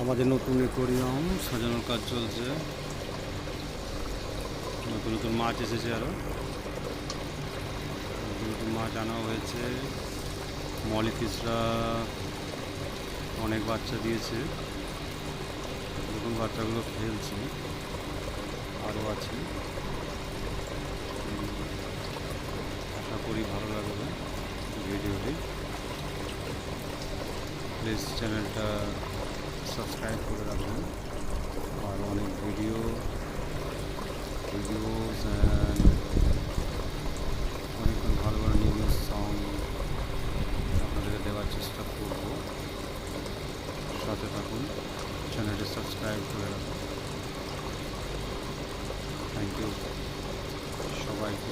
আমাদের নতুন অ্যাকোয়ারিয়াম সাজানোর কাজ চলছে। নতুন নতুন মাছ এসেছে, আরও নতুন নতুন মাছ আনা হয়েছে। মলি ফিশরা অনেক বাচ্চা দিয়েছে, নতুন বাচ্চাগুলো খেলছে, আরও আছে। আশা করি ভালো লাগবে ভিডিওটি। প্লিজ চ্যানেলটা সাবস্ক্রাইব করে রাখবেন। আর অনেক ভিডিওস অ্যান্ড অনেক ভালো ভালো নিউজ সং আপনাদেরকে দেওয়ার চেষ্টা করব। সাথে থাকুন, চ্যানেলটি সাবস্ক্রাইব করে রাখুন। থ্যাংক ইউ সবাইকে।